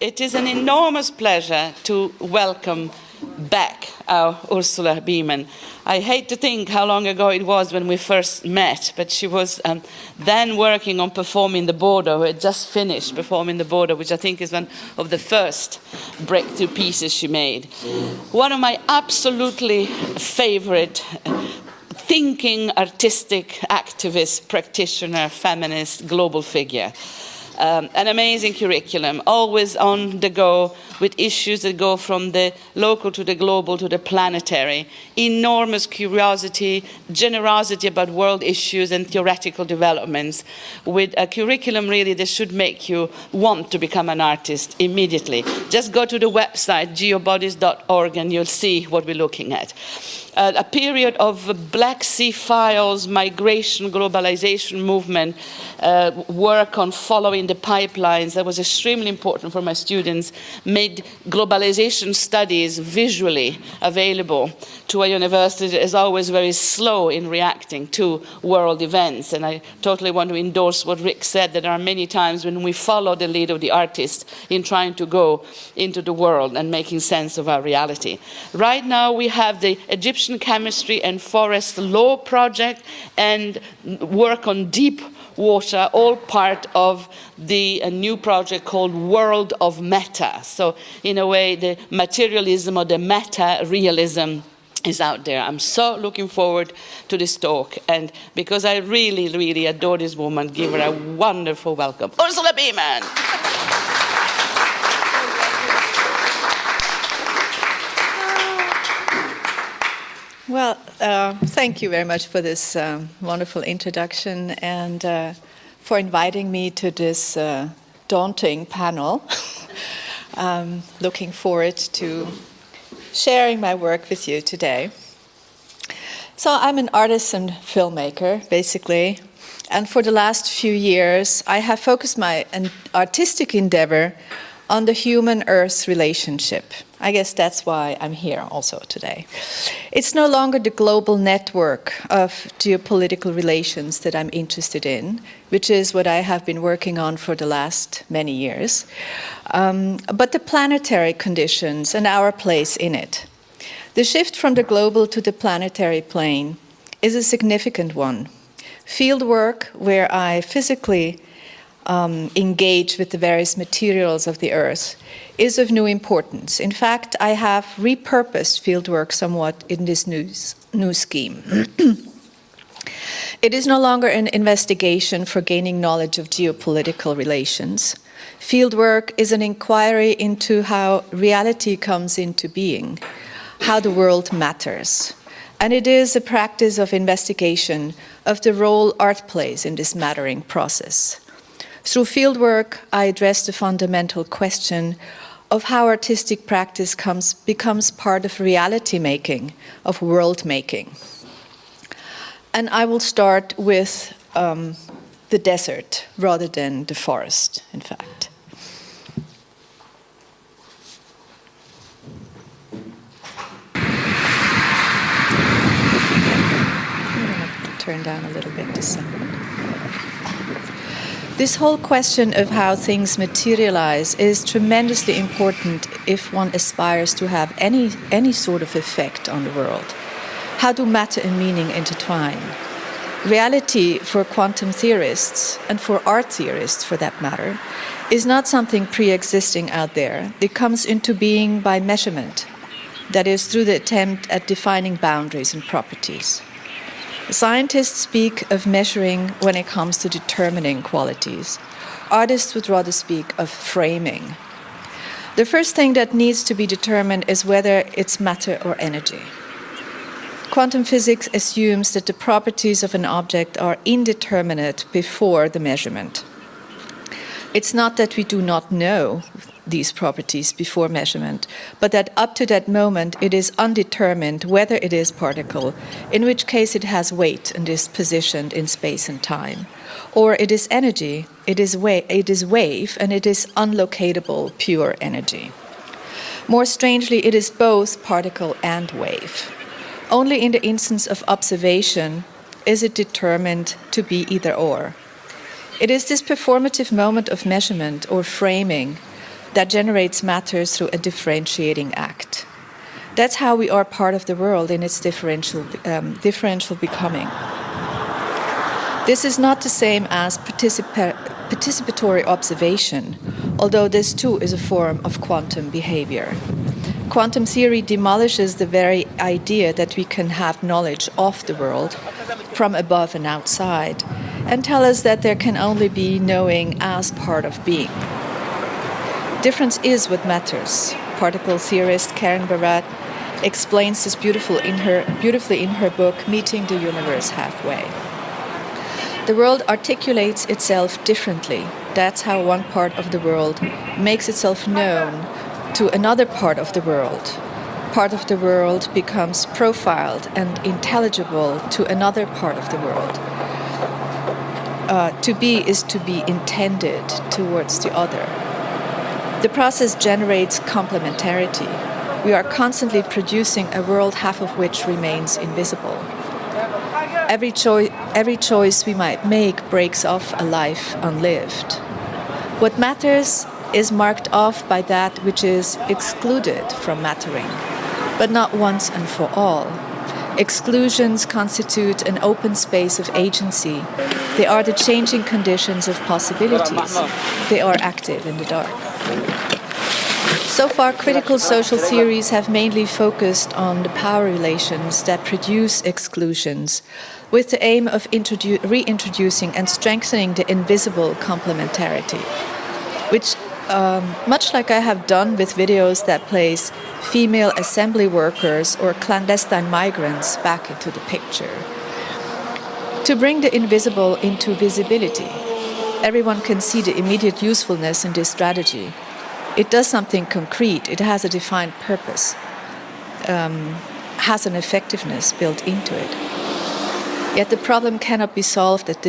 It is an enormous pleasure to welcome back our Ursula Biemann. I hate to think how long ago it was when we first met, but she was then working on Performing the Border. We had just finished Performing the Border, which I think is one of the first breakthrough pieces she made. One of my absolutely favorite thinking, artistic, activist, practitioner, feminist, global figure. An amazing curriculum, always on the go, with issues that go from the local to the global to the planetary. Enormous curiosity, generosity about world issues and theoretical developments, with a curriculum really that should make you want to become an artist immediately. Just go to the website geobodies.org and you'll see what we're looking at. A period of Black Sea files, migration, globalization movement, work on following the pipelines. That was extremely important for my students, made globalization studies visually available to a university that is always very slow in reacting to world events. And I totally want to endorse what Rick said, that there are many times when we follow the lead of the artist in trying to go into the world and making sense of our reality. Right now we have the Egyptian Chemistry and Forest Law Project and work on deep water, all part of the new project called World of Meta. So in a way, the materialism or the meta-realism is out there. I'm so looking forward to this talk, and because I really, really adore this woman, give her a wonderful welcome. Ursula Biemann! Well, thank you very much for this wonderful introduction and for inviting me to this daunting panel. Looking forward to sharing my work with you today. So I'm an artist and filmmaker, basically, and for the last few years I have focused my artistic endeavor on the human-Earth relationship. I guess that's why I'm here also today. It's no longer the global network of geopolitical relations that I'm interested in, which is what I have been working on for the last many years, but the planetary conditions and our place in it. The shift from the global to the planetary plane is a significant one. Fieldwork, where I physically engage with the various materials of the Earth, is of new importance. In fact, I have repurposed fieldwork somewhat in this new scheme. It is no longer an investigation for gaining knowledge of geopolitical relations. Fieldwork is an inquiry into how reality comes into being, how the world matters. And it is a practice of investigation of the role art plays in this mattering process. Through fieldwork, I address the fundamental question of how artistic practice becomes part of reality making, of world making. And I will start with the desert rather than the forest, in fact. I'm going to turn down a little bit the sound. This whole question of how things materialize is tremendously important if one aspires to have any sort of effect on the world. How do matter and meaning intertwine? Reality for quantum theorists, and for art theorists for that matter, is not something pre-existing out there. It comes into being by measurement, that is, through the attempt at defining boundaries and properties. Scientists speak of measuring when it comes to determining qualities. Artists would rather speak of framing. The first thing that needs to be determined is whether it's matter or energy. Quantum physics assumes that the properties of an object are indeterminate before the measurement. It's not that we do not know these properties before measurement, but that up to that moment it is undetermined whether it is particle, in which case it has weight and is positioned in space and time, or it is energy, it is wave, and it is unlocatable pure energy. More strangely, it is both particle and wave. Only in the instance of observation is it determined to be either or. It is this performative moment of measurement or framing that generates matter through a differentiating act. That's how we are part of the world in its differential becoming. This is not the same as participatory observation, although this too is a form of quantum behavior. Quantum theory demolishes the very idea that we can have knowledge of the world from above and outside, and tell us that there can only be knowing as part of being. Difference is what matters. Particle theorist Karen Barad explains this beautifully in her book, Meeting the Universe Halfway. The world articulates itself differently. That's how one part of the world makes itself known to another part of the world. Part of the world becomes profiled and intelligible to another part of the world. To be is to be intended towards the other. The process generates complementarity. We are constantly producing a world half of which remains invisible. Every choice we might make breaks off a life unlived. What matters is marked off by that which is excluded from mattering, but not once and for all. Exclusions constitute an open space of agency. They are the changing conditions of possibilities. They are active in the dark. So far, critical social theories have mainly focused on the power relations that produce exclusions, with the aim of reintroducing and strengthening the invisible complementarity, which, much like I have done with videos that place female assembly workers or clandestine migrants back into the picture. To bring the invisible into visibility, everyone can see the immediate usefulness in this strategy. It does something concrete, it has a defined purpose, has an effectiveness built into it. Yet the problem cannot be solved at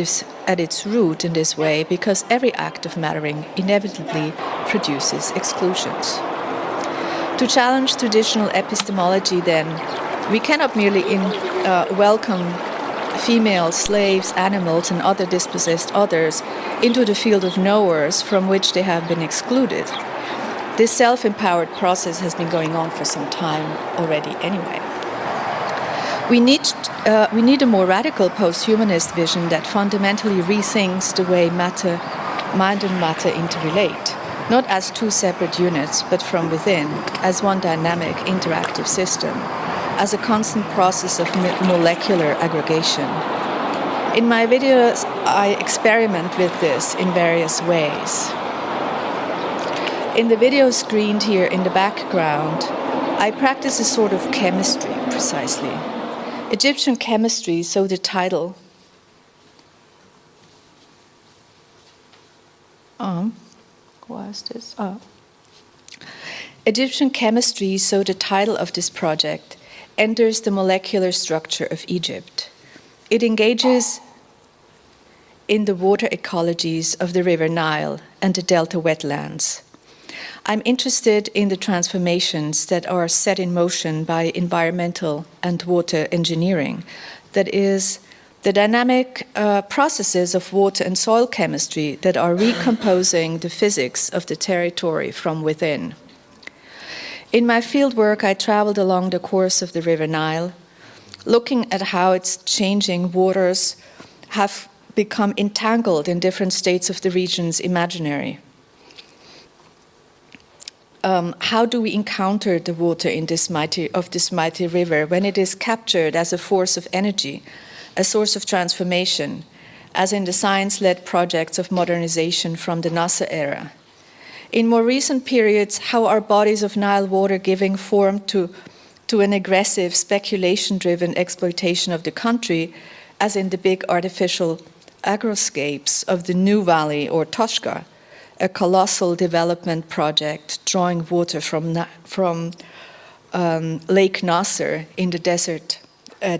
its root in this way, because every act of mattering inevitably produces exclusions. To challenge traditional epistemology, then, we cannot merely welcome female slaves, animals, and other dispossessed others into the field of knowers from which they have been excluded. This self-empowered process has been going on for some time already anyway. We need a more radical post-humanist vision that fundamentally rethinks the way mind and matter interrelate, not as two separate units, but from within, as one dynamic, interactive system, as a constant process of molecular aggregation. In my videos, I experiment with this in various ways. In the video screened here in the background, I practice a sort of chemistry, precisely. Egyptian chemistry, so the title. Why is this? Egyptian chemistry, so the title of this project, enters the molecular structure of Egypt. It engages in the water ecologies of the River Nile and the delta wetlands. I'm interested in the transformations that are set in motion by environmental and water engineering, that is, the dynamic processes of water and soil chemistry that are recomposing the physics of the territory from within. In my fieldwork, I traveled along the course of the River Nile, looking at how its changing waters have become entangled in different states of the region's imaginary. How do we encounter the water in this mighty river when it is captured as a force of energy, a source of transformation, as in the science-led projects of modernization from the Nasser era? In more recent periods, how are bodies of Nile water giving form to an aggressive, speculation-driven exploitation of the country, as in the big artificial agroscapes of the New Valley or Toshka, a colossal development project drawing water from Lake Nasser in the desert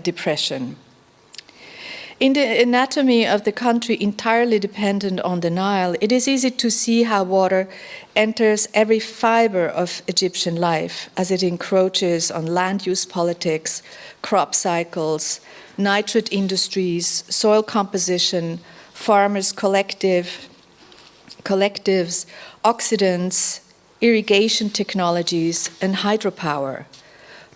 depression. In the anatomy of the country entirely dependent on the Nile, it is easy to see how water enters every fiber of Egyptian life as it encroaches on land use politics, crop cycles, nitrate industries, soil composition, farmers' collectives, oxidants, irrigation technologies, and hydropower.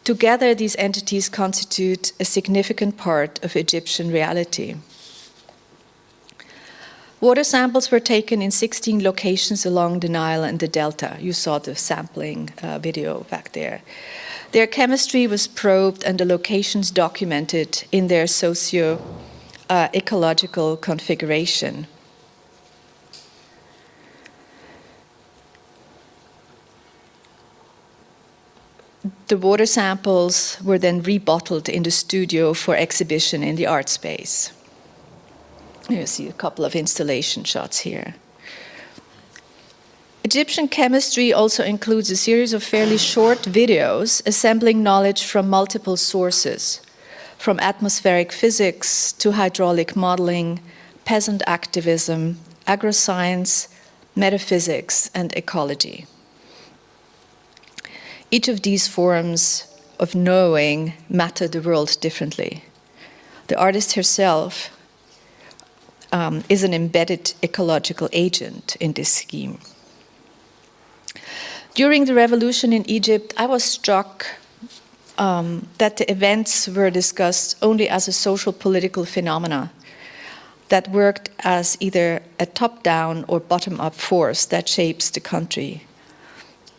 Together, these entities constitute a significant part of Egyptian reality. Water samples were taken in 16 locations along the Nile and the Delta. You saw the sampling video back there. Their chemistry was probed and the locations documented in their socio-ecological configuration. The water samples were then rebottled in the studio for exhibition in the art space. You see a couple of installation shots here. Egyptian chemistry also includes a series of fairly short videos assembling knowledge from multiple sources, from atmospheric physics to hydraulic modeling, peasant activism, agroscience, metaphysics, and ecology. Each of these forms of knowing matter the world differently. The artist herself is an embedded ecological agent in this scheme. During the revolution in Egypt, I was struck that the events were discussed only as a social political phenomena that worked as either a top-down or bottom-up force that shapes the country.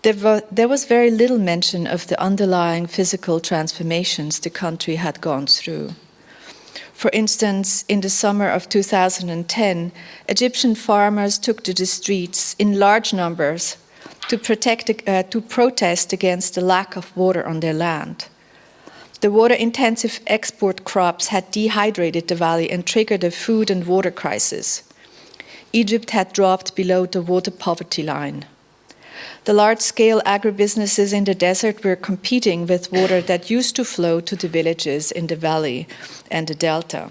There was very little mention of the underlying physical transformations the country had gone through. For instance, in the summer of 2010, Egyptian farmers took to the streets in large numbers to protest against the lack of water on their land. The water-intensive export crops had dehydrated the valley and triggered a food and water crisis. Egypt had dropped below the water poverty line. The large-scale agribusinesses in the desert were competing with water that used to flow to the villages in the valley and the delta.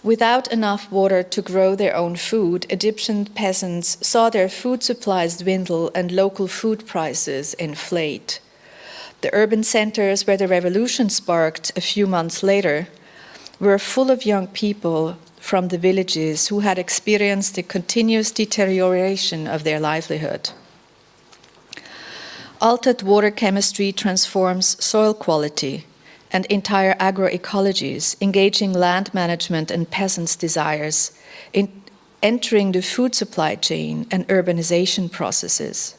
Without enough water to grow their own food, Egyptian peasants saw their food supplies dwindle and local food prices inflate. The urban centers where the revolution sparked a few months later were full of young people from the villages who had experienced the continuous deterioration of their livelihood. Altered water chemistry transforms soil quality and entire agroecologies, engaging land management and peasants' desires, in entering the food supply chain and urbanization processes.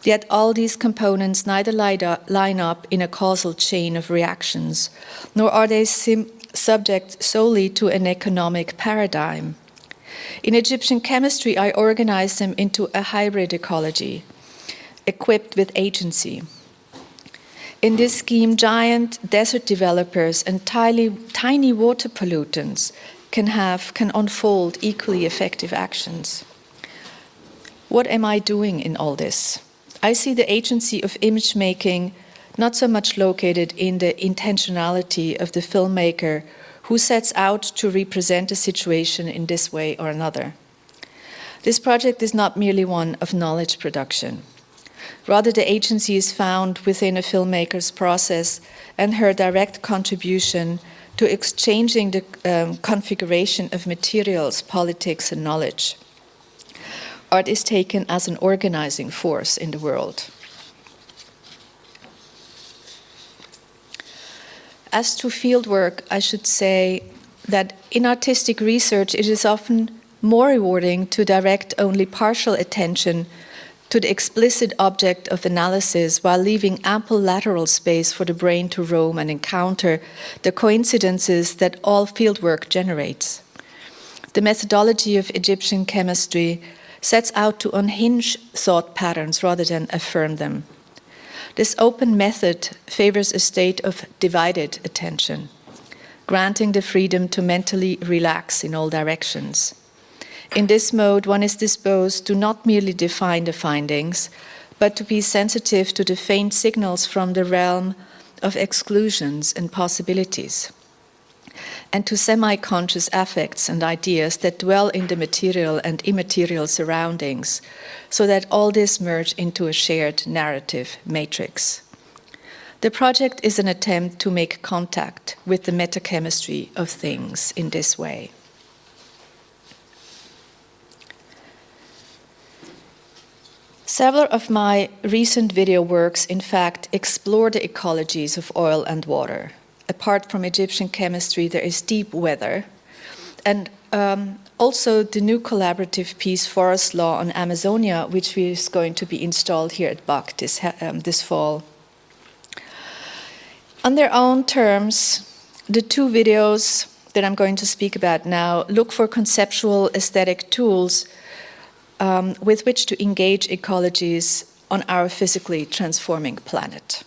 Yet all these components neither line up in a causal chain of reactions, nor are they subject solely to an economic paradigm. In Egyptian chemistry, I organized them into a hybrid ecology, equipped with agency. In this scheme, giant desert developers and tiny water pollutants can unfold equally effective actions. What am I doing in all this? I see the agency of image making not so much located in the intentionality of the filmmaker who sets out to represent a situation in this way or another. This project is not merely one of knowledge production. Rather, the agency is found within a filmmaker's process and her direct contribution to exchanging the configuration of materials, politics, and knowledge. Art is taken as an organizing force in the world. As to fieldwork, I should say that in artistic research, it is often more rewarding to direct only partial attention to the explicit object of analysis while leaving ample lateral space for the brain to roam and encounter the coincidences that all fieldwork generates. The methodology of Egyptian chemistry sets out to unhinge thought patterns rather than affirm them. This open method favors a state of divided attention, granting the freedom to mentally relax in all directions. In this mode, one is disposed to not merely define the findings, but to be sensitive to the faint signals from the realm of exclusions and possibilities, and to semi-conscious affects and ideas that dwell in the material and immaterial surroundings, so that all this merge into a shared narrative matrix. The project is an attempt to make contact with the metachemistry of things in this way. Several of my recent video works, in fact, explore the ecologies of oil and water. Apart from Egyptian chemistry, there is deep weather. And also the new collaborative piece, Forest Law on Amazonia, which is going to be installed here at BAC this fall. On their own terms, the two videos that I'm going to speak about now look for conceptual aesthetic tools with which to engage ecologies on our physically transforming planet.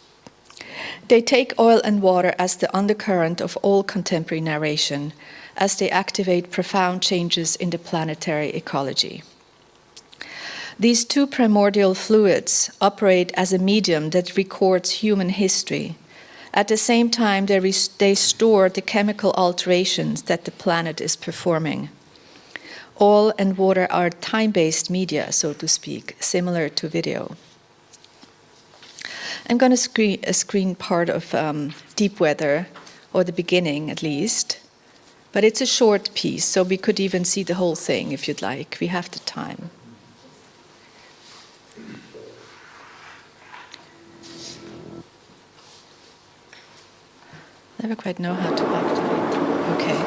They take oil and water as the undercurrent of all contemporary narration, as they activate profound changes in the planetary ecology. These two primordial fluids operate as a medium that records human history. At the same time, they store the chemical alterations that the planet is performing. Oil and water are time-based media, so to speak, similar to video. I'm going to screen part of Deep Weather, or the beginning at least, but it's a short piece, so we could even see the whole thing if you'd like. We have the time. Never quite know how to activate. Okay.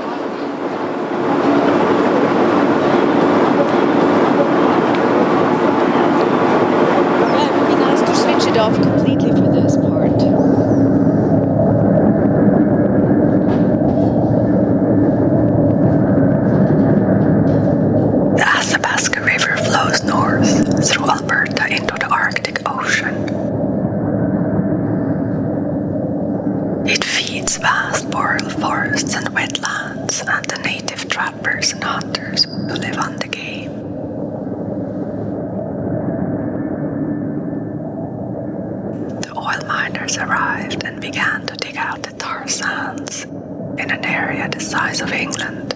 It off completely for this part. The Athabasca River flows north through Alberta into the Arctic Ocean. It feeds vast boreal forests and wetlands and the native trappers and hunters who live on the game. Oil miners arrived and began to dig out the tar sands in an area the size of England.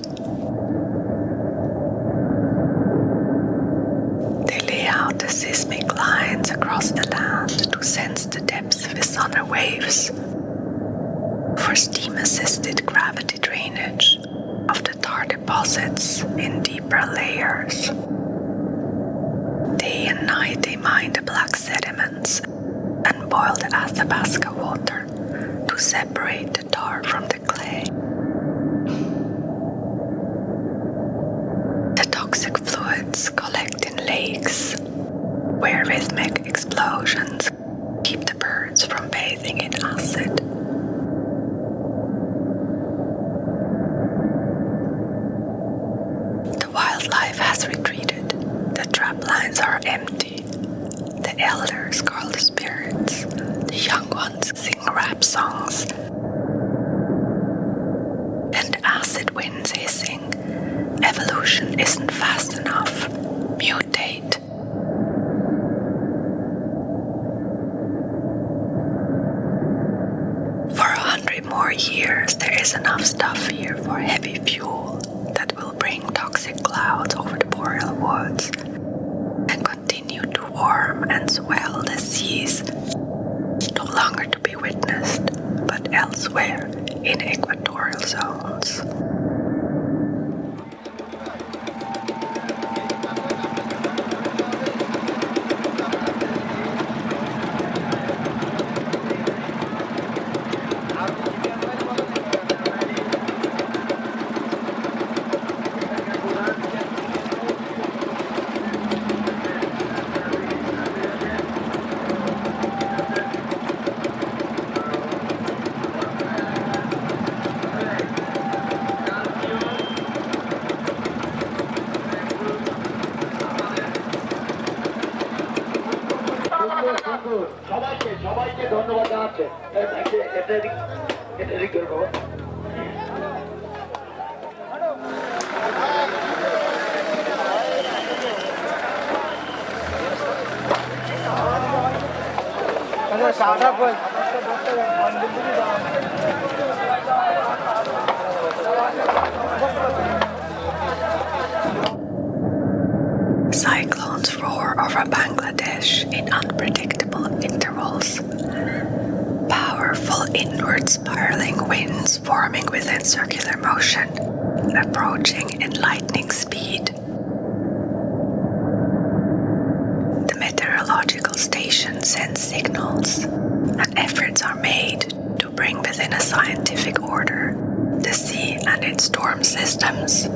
They lay out the seismic lines across the land to sense the depth with sonar waves for steam-assisted gravity drainage of the tar deposits in deeper layers. Day and night they mine the black sediments and boil the Athabasca water to separate the tar from the clay. The toxic fluids collect in lakes, where rhythmic explosions keep the birds from bathing in acid. The wildlife has retreated, the trap lines are empty. The elders call the spirits, the young ones sing rap songs. And acid winds hissing, evolution isn't fast enough, mutate. For 100 more years there is enough stuff here for heavy fuel that will bring toxic clouds over the boreal woods and continue to warm and swell the seas, no longer to be witnessed, but elsewhere in equatorial zones. সবাইকে ধন্যবাদ জানাচ্ছে Cyclones roar over Bangladesh in unpredictable intervals. Powerful inward spiraling winds forming within circular motion, approaching in lightning speed. The meteorological station sends signals, and efforts are made to bring within a scientific order the sea and its storm systems.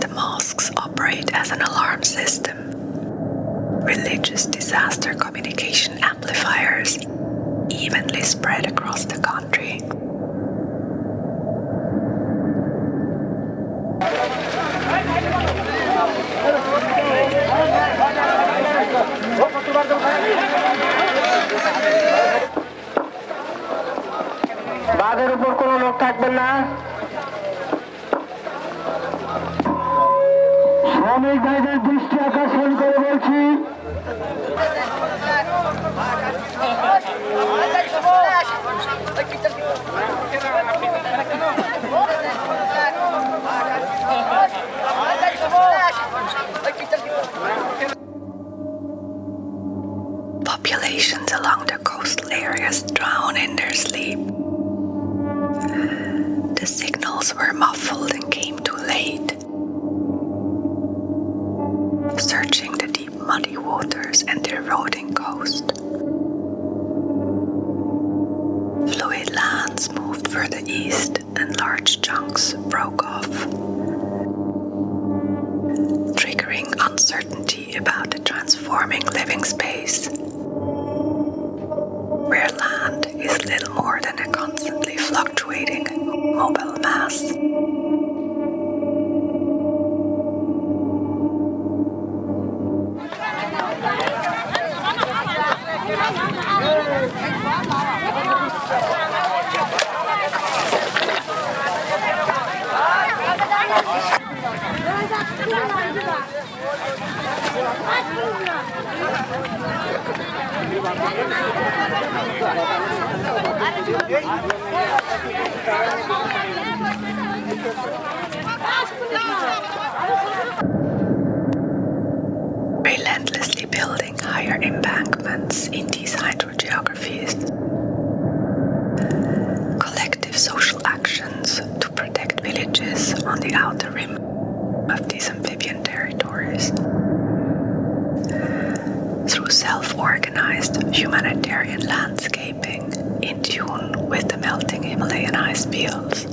The mosques operate as an alarm system, religious disaster communication amplifiers evenly spread across the country. বাঁধের উপর কোনো লোক থাকবেন না। শ্রমিক ভাইদের দৃষ্টি আকর্ষণ করে বলছি, Populations along the coastal areas drown in their sleep. The signals were muffled and came too late. Searching the deep muddy waters and the eroding coast. Fluid lands moved further east and large chunks broke off, triggering uncertainty about the transforming living space, where land is little more than a constantly fluctuating mobile mass. Relentlessly building higher embankments in these hydrogeographies. Collective social actions to protect villages on the outer rim of these amphibian territories. Through self-organized humanitarian landscaping in tune with the melting Himalayan ice fields,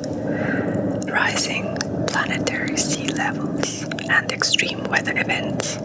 rising planetary sea levels, and extreme weather events.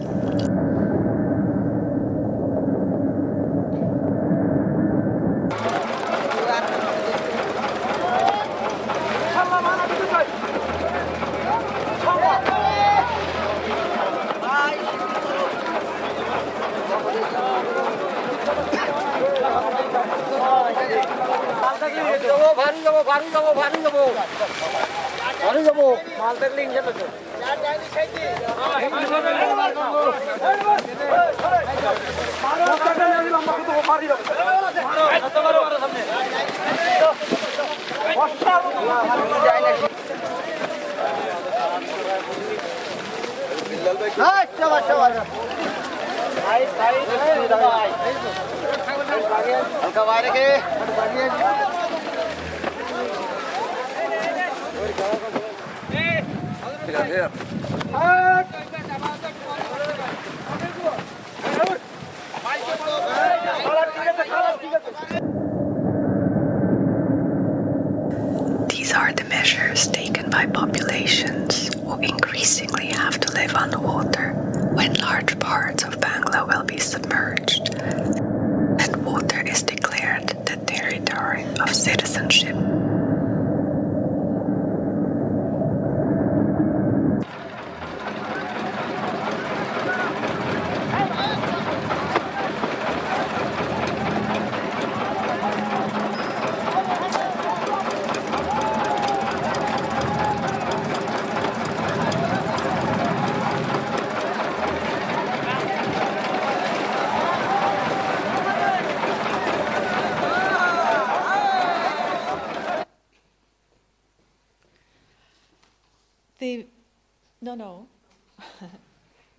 These are the measures taken by populations who increasingly have to live underwater when large parts of Bangla will be submerged and water is declared the territory of citizenship.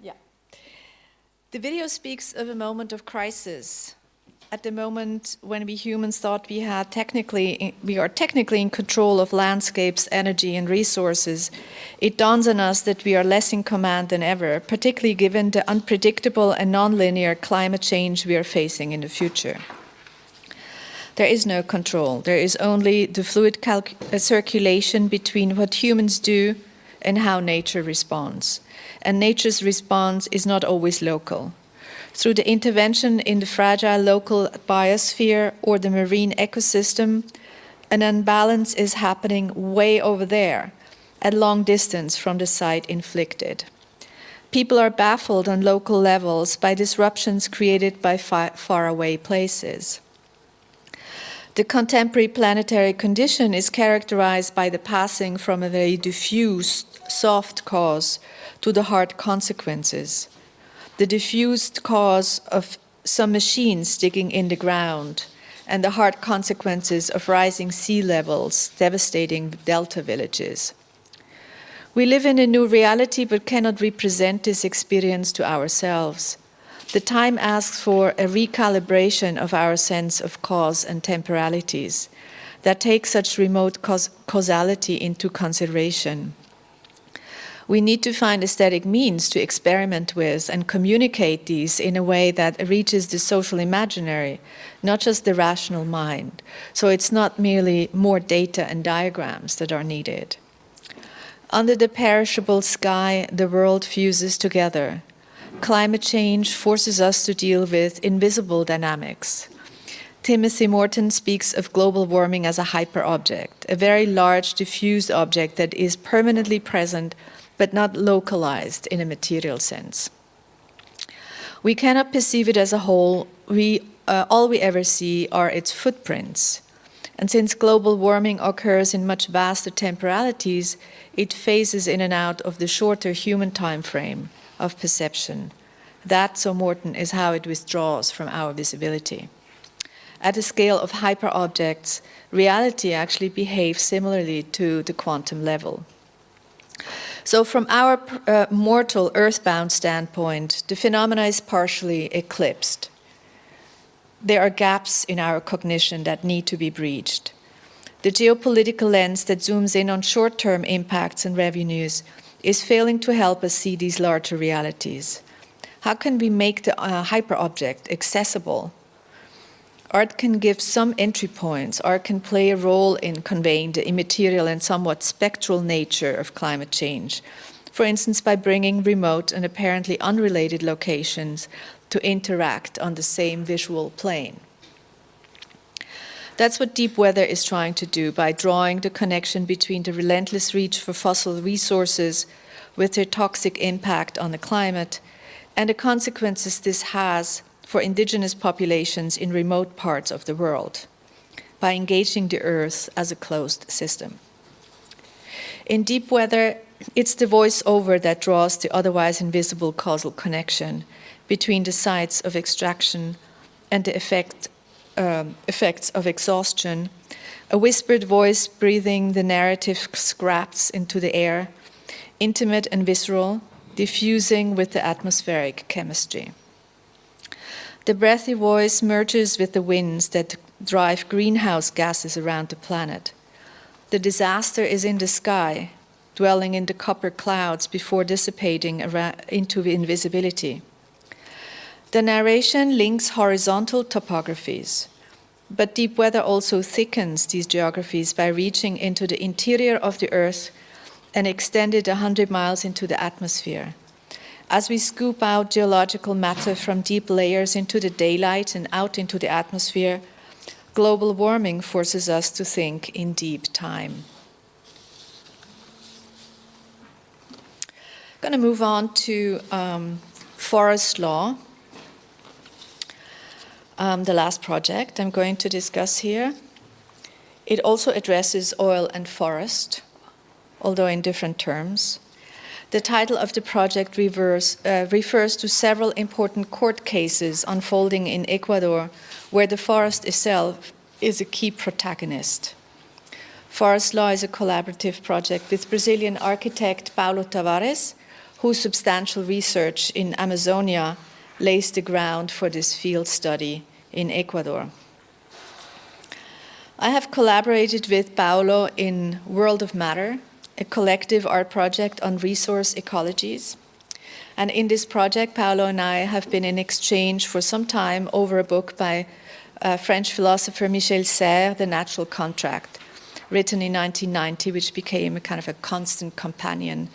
Yeah. The video speaks of a moment of crisis. At the moment when we humans thought we are technically in control of landscapes, energy, and resources, it dawns on us that we are less in command than ever, particularly given the unpredictable and non-linear climate change we are facing in the future. There is no control. There is only the fluid circulation between what humans do and how nature responds. And nature's response is not always local. Through the intervention in the fragile local biosphere or the marine ecosystem, an imbalance is happening way over there, at long distance from the site inflicted. People are baffled on local levels by disruptions created by faraway places. The contemporary planetary condition is characterized by the passing from a very diffused, soft cause to the hard consequences. The diffused cause of some machines digging in the ground, and the hard consequences of rising sea levels devastating delta villages. We live in a new reality but cannot represent this experience to ourselves. The time asks for a recalibration of our sense of cause and temporalities that take such remote causality into consideration. We need to find aesthetic means to experiment with and communicate these in a way that reaches the social imaginary, not just the rational mind. So it's not merely more data and diagrams that are needed. Under the perishable sky, the world fuses together. Climate change forces us to deal with invisible dynamics. Timothy Morton speaks of global warming as a hyperobject, a very large, diffused object that is permanently present but not localized in a material sense. We cannot perceive it as a whole. All we ever see are its footprints. And since global warming occurs in much vaster temporalities, it phases in and out of the shorter human time frame of perception. That, so Morton, is how it withdraws from our visibility. At a scale of hyperobjects, reality actually behaves similarly to the quantum level. So from our mortal earthbound standpoint, the phenomena is partially eclipsed. There are gaps in our cognition that need to be breached. The geopolitical lens that zooms in on short-term impacts and revenues is failing to help us see these larger realities. How can we make the hyperobject accessible? Art can give some entry points. Art can play a role in conveying the immaterial and somewhat spectral nature of climate change. For instance, by bringing remote and apparently unrelated locations to interact on the same visual plane. That's what deep weather is trying to do by drawing the connection between the relentless reach for fossil resources with their toxic impact on the climate and the consequences this has for indigenous populations in remote parts of the world by engaging the Earth as a closed system. In deep weather, it's the voice-over that draws the otherwise invisible causal connection between the sites of extraction and the effects of exhaustion, a whispered voice breathing the narrative scraps into the air, intimate and visceral, diffusing with the atmospheric chemistry. The breathy voice merges with the winds that drive greenhouse gases around the planet. The disaster is in the sky, dwelling in the copper clouds before dissipating into invisibility. The narration links horizontal topographies, but deep weather also thickens these geographies by reaching into the interior of the Earth and extended 100 miles into the atmosphere. As we scoop out geological matter from deep layers into the daylight and out into the atmosphere, global warming forces us to think in deep time. I'm going to move on to forest law. The last project I'm going to discuss here. It also addresses oil and forest, although in different terms. The title of the project refers to several important court cases unfolding in Ecuador, where the forest itself is a key protagonist. Forest law is a collaborative project with Brazilian architect Paulo Tavares, whose substantial research in Amazonia lays the ground for this field study in Ecuador. I have collaborated with Paulo in World of Matter, a collective art project on resource ecologies. And in this project, Paulo and I have been in exchange for some time over a book by French philosopher Michel Serres, The Natural Contract, written in 1990, which became a kind of a constant companion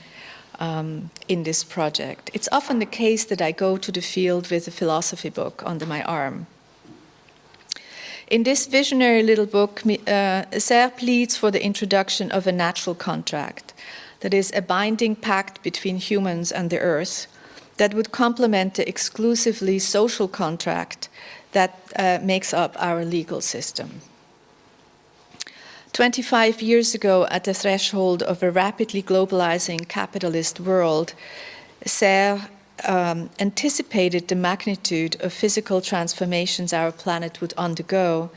in this project. It's often the case that I go to the field with a philosophy book under my arm. In this visionary little book, Serres pleads for the introduction of a natural contract, that is, a binding pact between humans and the earth that would complement the exclusively social contract that makes up our legal system. 25 years ago, at the threshold of a rapidly globalizing capitalist world, Serres anticipated the magnitude of physical transformations our planet would undergo,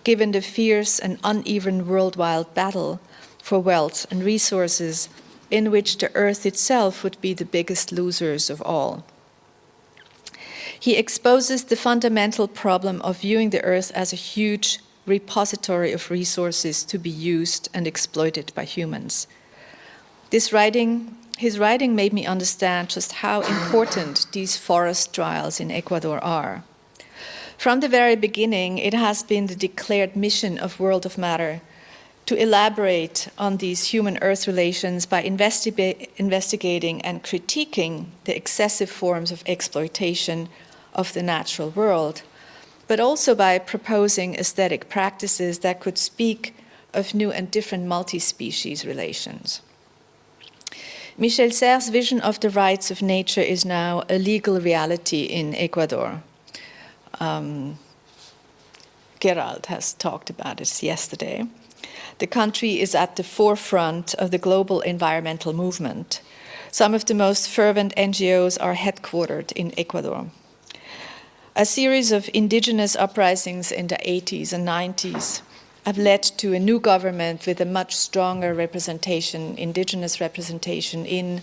given the fierce and uneven worldwide battle for wealth and resources, in which the Earth itself would be the biggest losers of all. He exposes the fundamental problem of viewing the Earth as a huge repository of resources to be used and exploited by humans. His writing made me understand just how important these forest trials in Ecuador are. From the very beginning, it has been the declared mission of World of Matter to elaborate on these human-earth relations by investigating and critiquing the excessive forms of exploitation of the natural world, but also by proposing aesthetic practices that could speak of new and different multi-species relations. Michel Serres' vision of the rights of nature is now a legal reality in Ecuador. Gerald has talked about it yesterday. The country is at the forefront of the global environmental movement. Some of the most fervent NGOs are headquartered in Ecuador. A series of indigenous uprisings in the 80s and 90s have led to a new government with a much stronger representation, indigenous representation in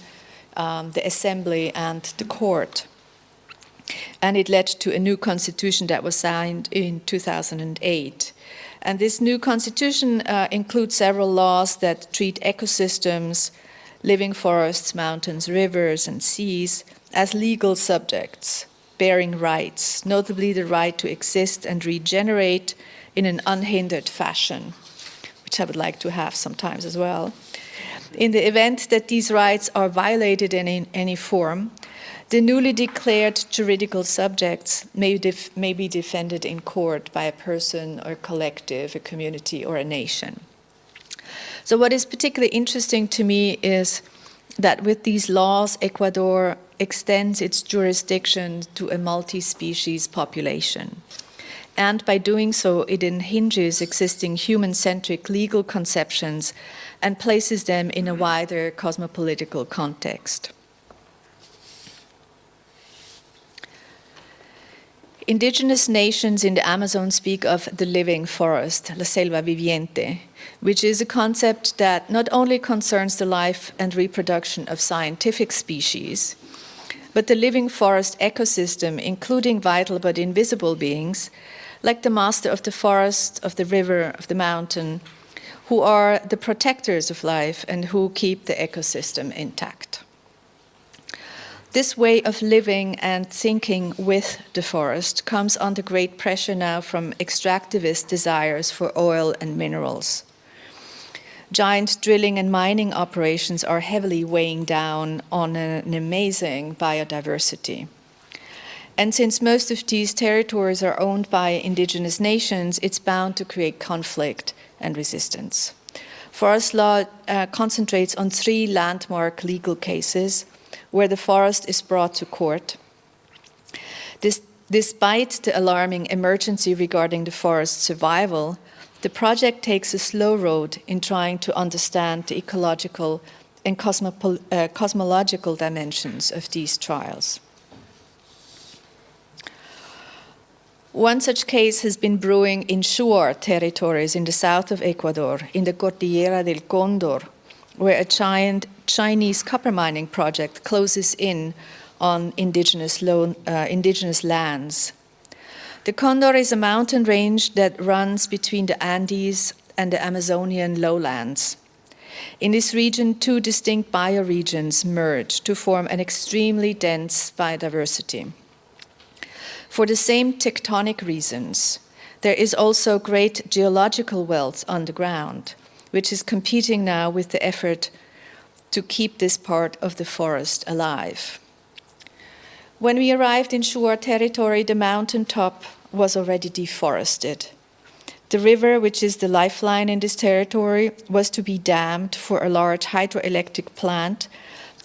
the assembly and the court. And it led to a new constitution that was signed in 2008. And this new constitution includes several laws that treat ecosystems, living forests, mountains, rivers, and seas as legal subjects, bearing rights, notably the right to exist and regenerate in an unhindered fashion, which I would like to have sometimes as well. In the event that these rights are violated in any form, the newly declared juridical subjects may be defended in court by a person or collective, a community, or a nation. So what is particularly interesting to me is that with these laws, Ecuador extends its jurisdiction to a multi-species population. And by doing so, it unhinges existing human-centric legal conceptions and places them in a wider cosmopolitical context. Indigenous nations in the Amazon speak of the living forest, la selva viviente, which is a concept that not only concerns the life and reproduction of scientific species, but the living forest ecosystem, including vital but invisible beings, like the master of the forest, of the river, of the mountain, who are the protectors of life and who keep the ecosystem intact. This way of living and thinking with the forest comes under great pressure now from extractivist desires for oil and minerals. Giant drilling and mining operations are heavily weighing down on an amazing biodiversity. And since most of these territories are owned by indigenous nations, it's bound to create conflict and resistance. Forest law concentrates on 3 landmark legal cases where the forest is brought to court. Despite the alarming emergency regarding the forest's survival, the project takes a slow road in trying to understand the ecological and cosmological dimensions of these trials. One such case has been brewing in Shuar territories in the south of Ecuador, in the Cordillera del Cóndor, where a giant Chinese copper mining project closes in on indigenous lands. The Condor is a mountain range that runs between the Andes and the Amazonian lowlands. In this region, two distinct bioregions merge to form an extremely dense biodiversity. For the same tectonic reasons, there is also great geological wealth underground, which is competing now with the effort to keep this part of the forest alive. When we arrived in Shuar territory, the mountaintop was already deforested. The river, which is the lifeline in this territory, was to be dammed for a large hydroelectric plant,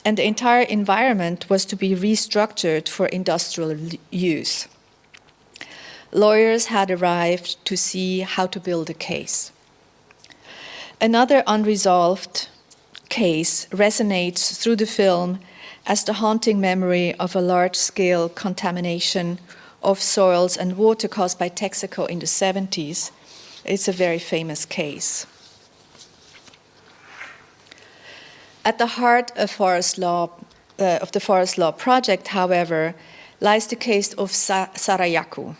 and the entire environment was to be restructured for industrial use. Lawyers had arrived to see how to build a case. Another unresolved case resonates through the film as the haunting memory of a large-scale contamination of soils and water caused by Texaco in the 70s. It's a very famous case. At the heart of the forest law project, however, lies the case of Sarayaku,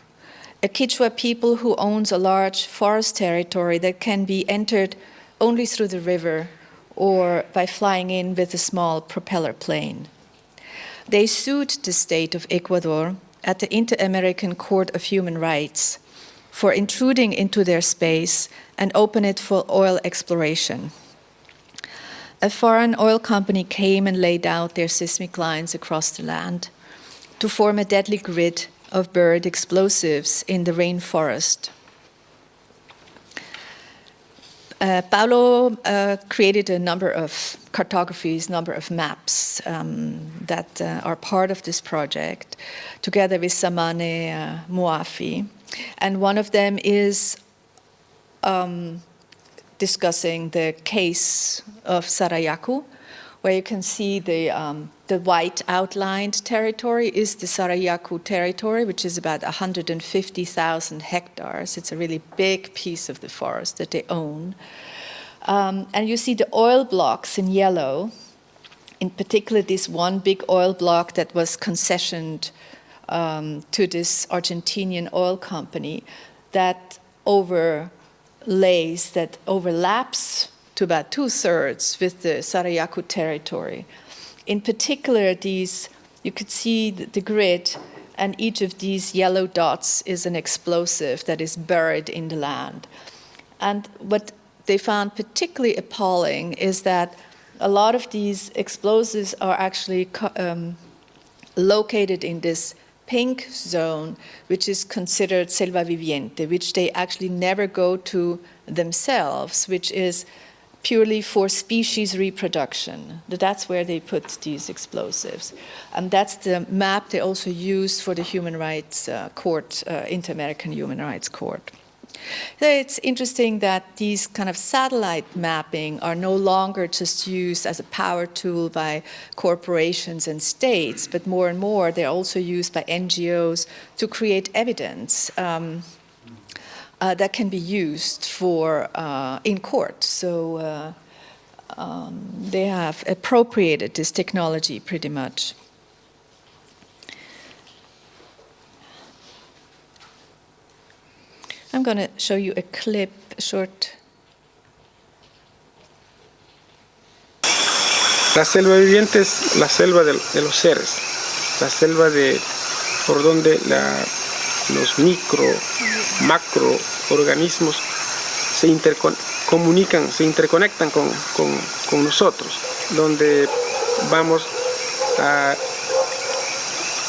a Quechua people who owns a large forest territory that can be entered only through the river or by flying in with a small propeller plane. They sued the state of Ecuador at the Inter-American Court of Human Rights for intruding into their space and open it for oil exploration. A foreign oil company came and laid out their seismic lines across the land to form a deadly grid of buried explosives in the rainforest. Paulo created a number of cartographies, number of maps that are part of this project, together with Samane Muafi. And one of them is discussing the case of Sarayaku, where you can see the white outlined territory is the Sarayaku territory, which is about 150,000 hectares. It's a really big piece of the forest that they own. And you see the oil blocks in yellow, in particular this one big oil block that was concessioned to this Argentinian oil company that overlaps to about 2/3 with the Sarayaku territory. In particular, you could see the grid, and each of these yellow dots is an explosive that is buried in the land. And what they found particularly appalling is that a lot of these explosives are actually located in this pink zone, which is considered selva viviente, which they actually never go to themselves, which is purely for species reproduction. That's where they put these explosives. And that's the map they also used for the Human Rights Court, Inter-American Human Rights Court. So it's interesting that these kind of satellite mapping are no longer just used as a power tool by corporations and states, but more and more they're also used by NGOs to create evidence that can be used for in court. So they have appropriated this technology pretty much. I'm going to show you a clip, a short. La selva viviente es la selva de los seres, la selva por donde los micro, macro organismos se intercomunican, se interconectan con nosotros, donde vamos a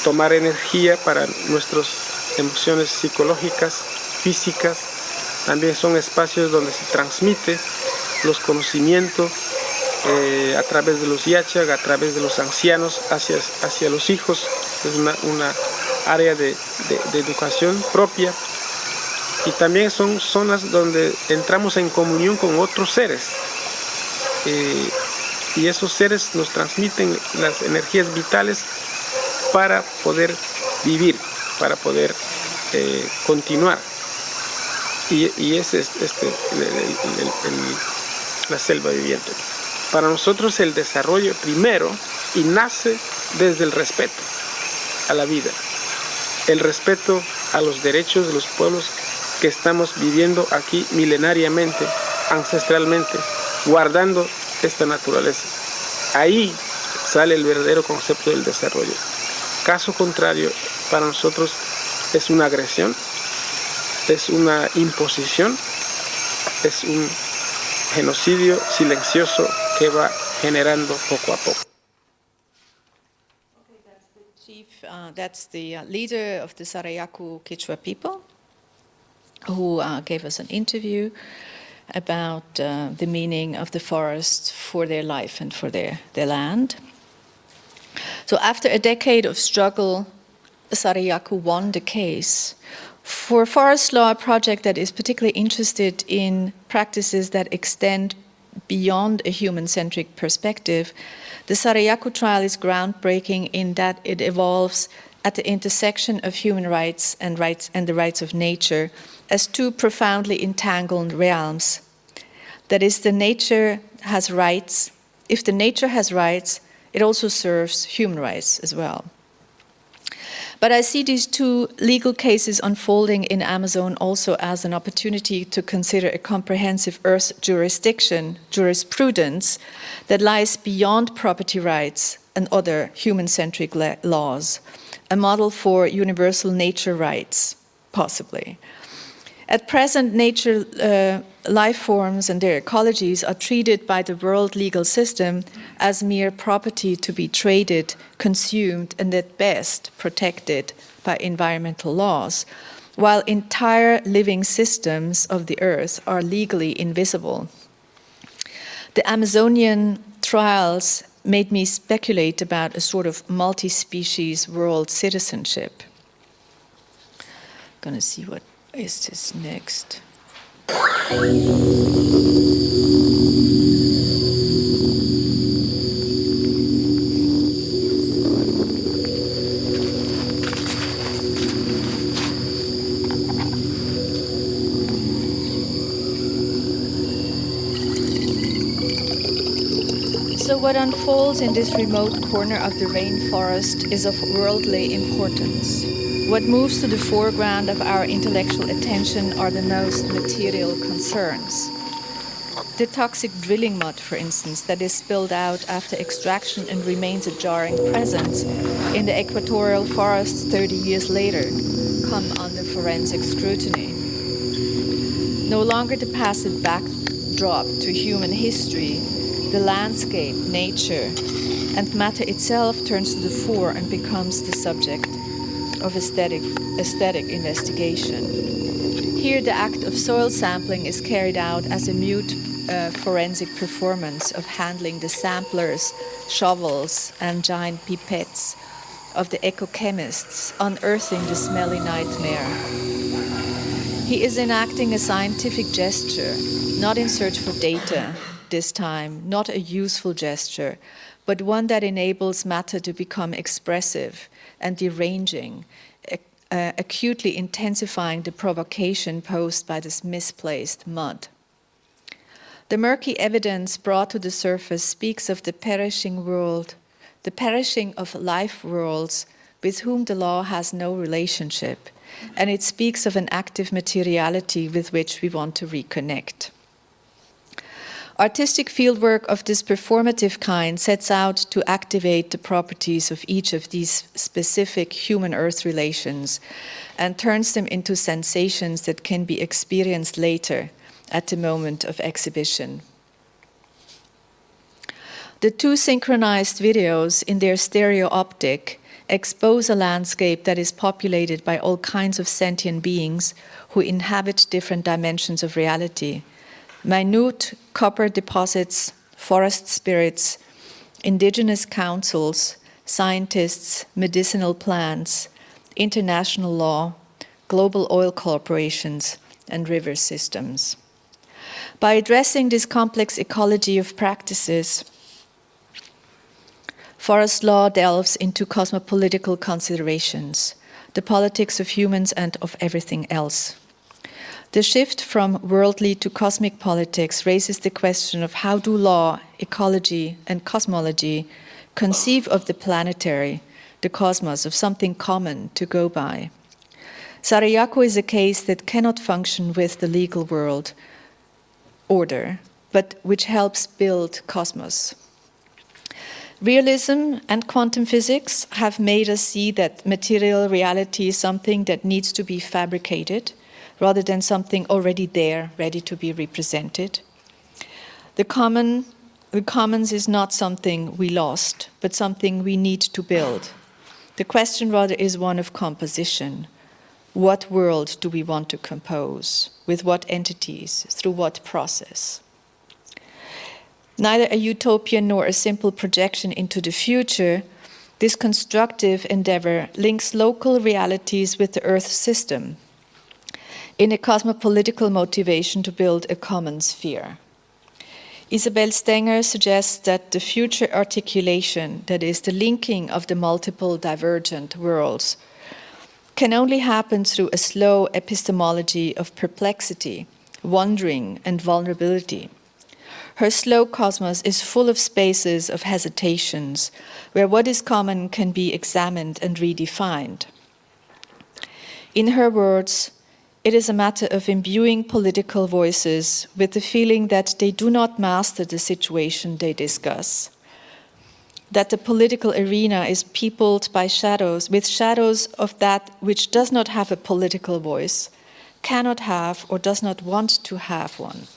tomar energía para nuestras emociones psicológicas, físicas. También son espacios donde se transmite los conocimientos a través de los yachag, a través de los ancianos hacia los hijos. Es una área de educación propia, y también son zonas donde entramos en comunión con otros seres, y esos seres nos transmiten las energías vitales para poder vivir, para poder continuar. Y ese es la selva viviente. Para nosotros el desarrollo primero y nace desde el respeto a la vida, el respeto a los derechos de los pueblos que estamos viviendo aquí milenariamente, ancestralmente, guardando esta naturaleza. Ahí sale el verdadero concepto del desarrollo. Caso contrario, para nosotros es una agresión, es una imposición, es un genocidio silencioso que va generando poco a poco. That's the leader of the Sarayaku Quechua people who gave us an interview about the meaning of the forest for their life and for their land. So after a decade of struggle, Sarayaku won the case. For forest law, a project that is particularly interested in practices that extend beyond a human-centric perspective, the Sarayaku trial is groundbreaking in that it evolves at the intersection of human rights and the rights of nature as two profoundly entangled realms. That is, the nature has rights. If the nature has rights, it also serves human rights as well. But I see these two legal cases unfolding in Amazon also as an opportunity to consider a comprehensive earth jurisprudence that lies beyond property rights and other human-centric laws, a model for universal nature rights, possibly. At present, nature, life forms and their ecologies are treated by the world legal system as mere property to be traded, consumed, and at best protected by environmental laws, while entire living systems of the earth are legally invisible. The Amazonian trials made me speculate about a sort of multi-species world citizenship. I'm going to see what is this next. So what unfolds in this remote corner of the rainforest is of worldly importance. What moves to the foreground of our intellectual attention are the most material concerns. The toxic drilling mud, for instance, that is spilled out after extraction and remains a jarring presence in the equatorial forests 30 years later, come under forensic scrutiny. No longer the passive backdrop to human history, the landscape, nature, and matter itself turns to the fore and becomes the subject of aesthetic investigation. Here, the act of soil sampling is carried out as a mute forensic performance of handling the samplers, shovels, and giant pipettes of the eco-chemists, unearthing the smelly nightmare. He is enacting a scientific gesture, not in search for data this time, not a useful gesture, but one that enables matter to become expressive and deranging, acutely intensifying the provocation posed by this misplaced mud. The murky evidence brought to the surface speaks of the perishing world, the perishing of life worlds with whom the law has no relationship, and it speaks of an active materiality with which we want to reconnect. Artistic fieldwork of this performative kind sets out to activate the properties of each of these specific human-earth relations and turns them into sensations that can be experienced later at the moment of exhibition. The two synchronized videos in their stereo optic expose a landscape that is populated by all kinds of sentient beings who inhabit different dimensions of reality. Minute copper deposits, forest spirits, indigenous councils, scientists, medicinal plants, international law, global oil corporations, and river systems. By addressing this complex ecology of practices, forest law delves into cosmopolitical considerations. the politics of humans and of everything else. The shift from worldly to cosmic politics raises the question of how do law, ecology, and cosmology conceive of the planetary, the cosmos, of something common to go by. Sarayaku is a case that cannot function with the legal world order, but which helps build cosmos. Realism and quantum physics have made us see that material reality is something that needs to be fabricated, rather than something already there, ready to be represented. The commons is not something we lost, but something we need to build. The question rather is one of composition. What world do we want to compose? With what entities? Through what process? Neither a utopian nor a simple projection into the future, this constructive endeavor links local realities with the Earth system in a cosmopolitical motivation to build a common sphere. Isabel Stenger suggests that the future articulation, that is, the linking of the multiple divergent worlds, can only happen through a slow epistemology of perplexity, wandering, and vulnerability. Her slow cosmos is full of spaces of hesitations, where what is common can be examined and redefined. In her words, it is a matter of imbuing political voices with the feeling that they do not master the situation they discuss, that the political arena is peopled by shadows, with shadows of that which does not have a political voice, cannot have, or does not want to have one.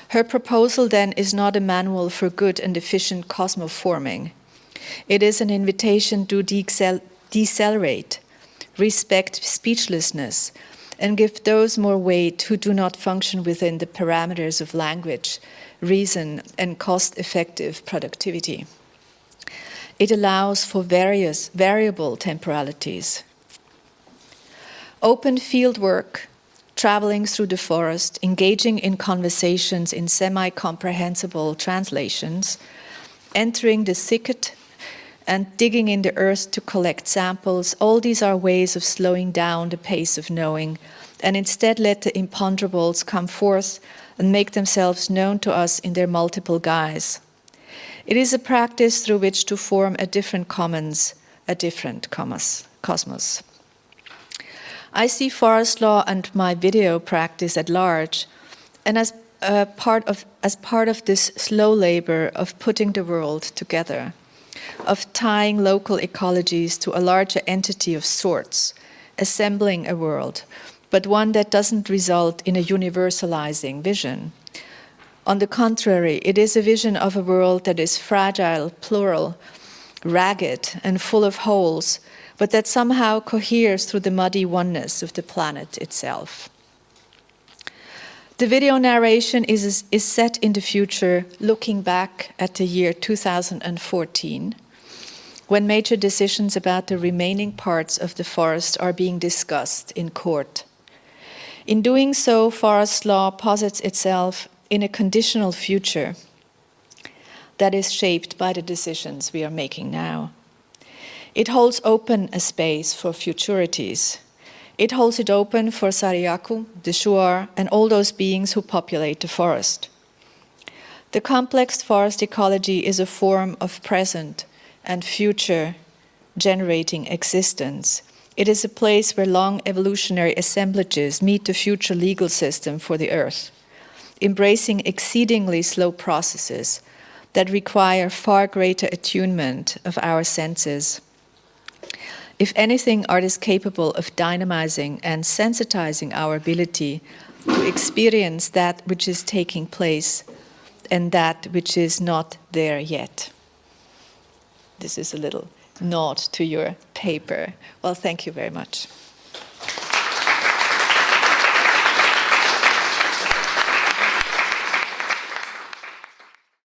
Her proposal, then, is not a manual for good and efficient cosmoforming. It is an invitation to decelerate, respect speechlessness, and give those more weight who do not function within the parameters of language, reason, and cost-effective productivity. It allows for various variable temporalities. Open field work, traveling through the forest, engaging in conversations in semi-comprehensible translations, entering the thicket and digging in the earth to collect samples, all these are ways of slowing down the pace of knowing and instead let the imponderables come forth and make themselves known to us in their multiple guise. It is a practice through which to form a different commons, a different cosmos. I see forest law and my video practice at large, and as part of this slow labor of putting the world together, of tying local ecologies to a larger entity of sorts, assembling a world, but one that doesn't result in a universalizing vision. On the contrary, it is a vision of a world that is fragile, plural, ragged, and full of holes, but that somehow coheres through the muddy oneness of the planet itself. The video narration is set in the future, looking back at the year 2014, when major decisions about the remaining parts of the forest are being discussed in court. In doing so, forest law posits itself in a conditional future that is shaped by the decisions we are making now. It holds open a space for futurities. It holds it open for Sarayaku, the Shuar, and all those beings who populate the forest. The complex forest ecology is a form of present and future generating existence. It is a place where long evolutionary assemblages meet the future legal system for the earth, embracing exceedingly slow processes that require far greater attunement of our senses. If anything, art is capable of dynamizing and sensitizing our ability to experience that which is taking place and that which is not there yet. This is a little nod to your paper. Well, thank you very much.